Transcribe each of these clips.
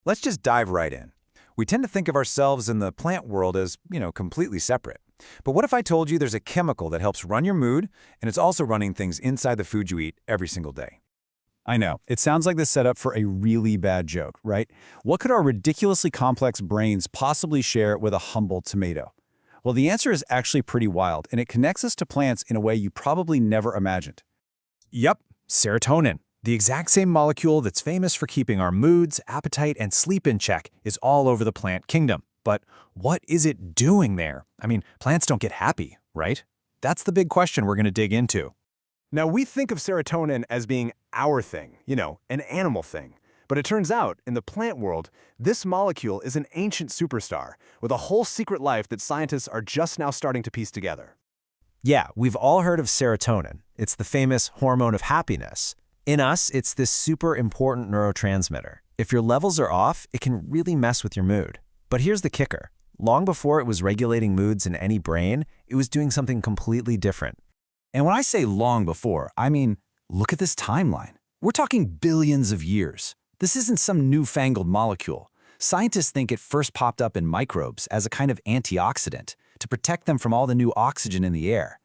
Let's just dive right in. We tend to think of ourselves in the plant world as, completely separate. But what if I told you there's a chemical that helps run your mood, and it's also running things inside the food you eat every single day? I know, it sounds like the setup for a really bad joke, right? What could our ridiculously complex brains possibly share with a humble tomato? Well, the answer is actually pretty wild, and it connects us to plants in a way you probably never imagined. Yep, serotonin. The exact same molecule that's famous for keeping our moods, appetite, and sleep in check is all over the plant kingdom. But what is it doing there? I mean, plants don't get happy, right? That's the big question we're going to dig into. Now, we think of serotonin as being our thing, an animal thing. But it turns out, in the plant world, this molecule is an ancient superstar with a whole secret life that scientists are just now starting to piece together. Yeah, we've all heard of serotonin. It's the famous hormone of happiness. In us, it's this super important neurotransmitter. If your levels are off, it can really mess with your mood. But here's the kicker. Long before it was regulating moods in any brain, it was doing something completely different. And when I say long before, I mean, look at this timeline. We're talking billions of years. This isn't some newfangled molecule. Scientists think it first popped up in microbes as a kind of antioxidant to protect them from all the new oxygen in the air.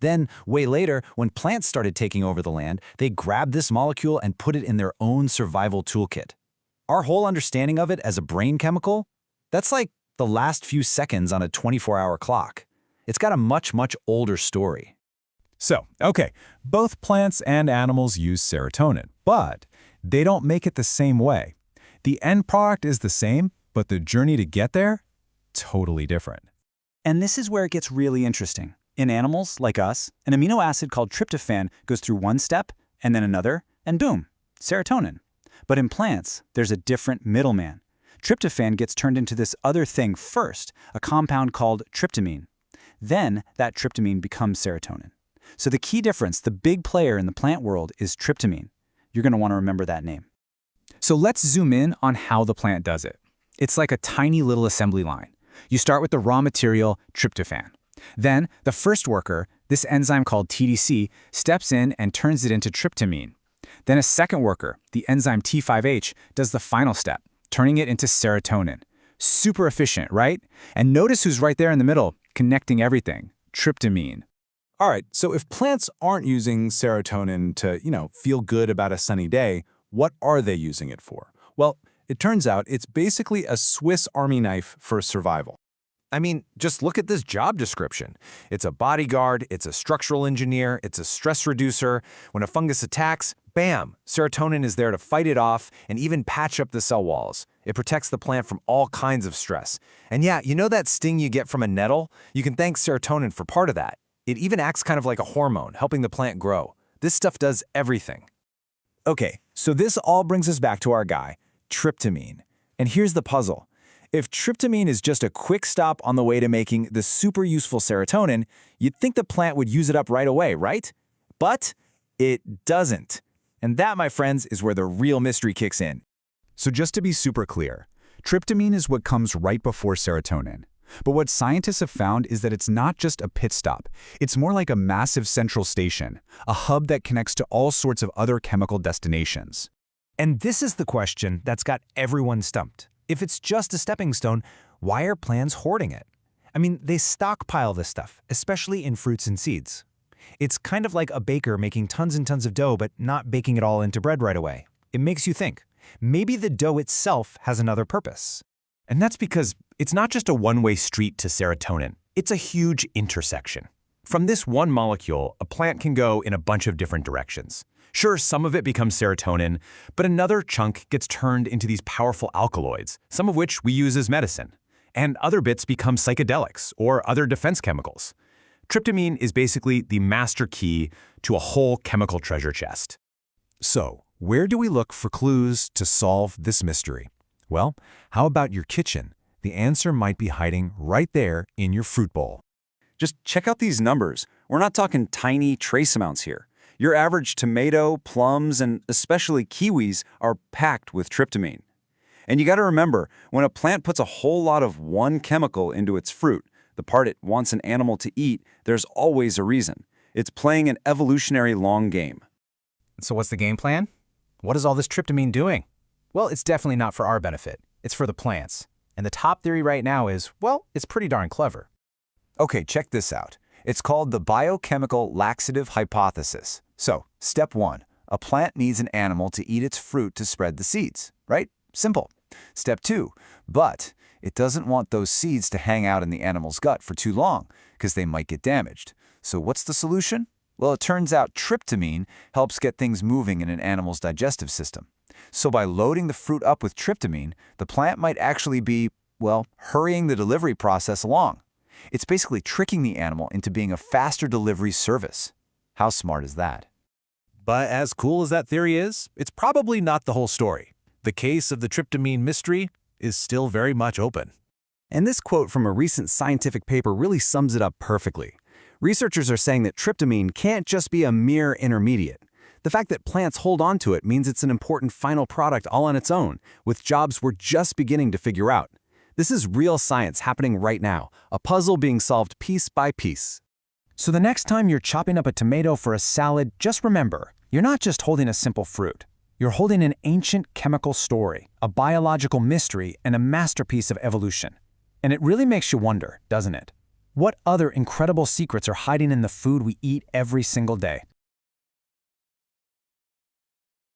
Then, way later, when plants started taking over the land, they grabbed this molecule and put it in their own survival toolkit. Our whole understanding of it as a brain chemical, that's like the last few seconds on a 24-hour clock. It's got a much, much older story. So, okay, both plants and animals use serotonin, but they don't make it the same way. The end product is the same, but the journey to get there, totally different. And this is where it gets really interesting. In animals, like us, an amino acid called tryptophan goes through one step, and then another, and boom, serotonin. But in plants, there's a different middleman. Tryptophan gets turned into this other thing first, a compound called tryptamine. Then that tryptamine becomes serotonin. So the key difference, the big player in the plant world, is tryptamine. You're going to want to remember that name. So let's zoom in on how the plant does it. It's like a tiny little assembly line. You start with the raw material, tryptophan. Then, the first worker, this enzyme called TDC, steps in and turns it into tryptamine. Then a second worker, the enzyme T5H, does the final step, turning it into serotonin. Super efficient, right? And notice who's right there in the middle, connecting everything, tryptamine. All right, so if plants aren't using serotonin to, feel good about a sunny day, what are they using it for? Well, it turns out it's basically a Swiss Army knife for survival. I mean, just look at this job description. It's a bodyguard, it's a structural engineer, it's a stress reducer. When a fungus attacks, bam, serotonin is there to fight it off and even patch up the cell walls. It protects the plant from all kinds of stress. And yeah, you know that sting you get from a nettle? You can thank serotonin for part of that. It even acts kind of like a hormone, helping the plant grow. This stuff does everything. Okay, so this all brings us back to our guy, tryptamine. And here's the puzzle. If tryptamine is just a quick stop on the way to making the super useful serotonin, you'd think the plant would use it up right away, right? But it doesn't. And that, my friends, is where the real mystery kicks in. So just to be super clear, tryptamine is what comes right before serotonin. But what scientists have found is that it's not just a pit stop. It's more like a massive central station, a hub that connects to all sorts of other chemical destinations. And this is the question that's got everyone stumped. If it's just a stepping stone, why are plants hoarding it? I mean, they stockpile this stuff, especially in fruits and seeds. It's kind of like a baker making tons and tons of dough but not baking it all into bread right away. It makes you think, maybe the dough itself has another purpose. And that's because it's not just a one-way street to serotonin. It's a huge intersection. From this one molecule, a plant can go in a bunch of different directions. Sure, some of it becomes serotonin, but another chunk gets turned into these powerful alkaloids, some of which we use as medicine. And other bits become psychedelics or other defense chemicals. Tryptamine is basically the master key to a whole chemical treasure chest. So, where do we look for clues to solve this mystery? Well, how about your kitchen? The answer might be hiding right there in your fruit bowl. Just check out these numbers. We're not talking tiny trace amounts here. Your average tomato, plums, and especially kiwis are packed with tryptamine. And you got to remember, when a plant puts a whole lot of one chemical into its fruit, the part it wants an animal to eat, there's always a reason. It's playing an evolutionary long game. So what's the game plan? What is all this tryptamine doing? Well, it's definitely not for our benefit. It's for the plants. And the top theory right now is, well, it's pretty darn clever. Okay, check this out. It's called the biochemical laxative hypothesis. So, step 1. A plant needs an animal to eat its fruit to spread the seeds, right? Simple. Step 2. But it doesn't want those seeds to hang out in the animal's gut for too long, because they might get damaged. So what's the solution? Well, it turns out tryptamine helps get things moving in an animal's digestive system. So by loading the fruit up with tryptamine, the plant might actually be, well, hurrying the delivery process along. It's basically tricking the animal into being a faster delivery service. How smart is that? But as cool as that theory is, it's probably not the whole story. The case of the tryptamine mystery is still very much open. And this quote from a recent scientific paper really sums it up perfectly. Researchers are saying that tryptamine can't just be a mere intermediate. The fact that plants hold on to it means it's an important final product all on its own, with jobs we're just beginning to figure out. This is real science happening right now, a puzzle being solved piece by piece. So the next time you're chopping up a tomato for a salad, just remember, you're not just holding a simple fruit. You're holding an ancient chemical story, a biological mystery, and a masterpiece of evolution. And it really makes you wonder, doesn't it? What other incredible secrets are hiding in the food we eat every single day?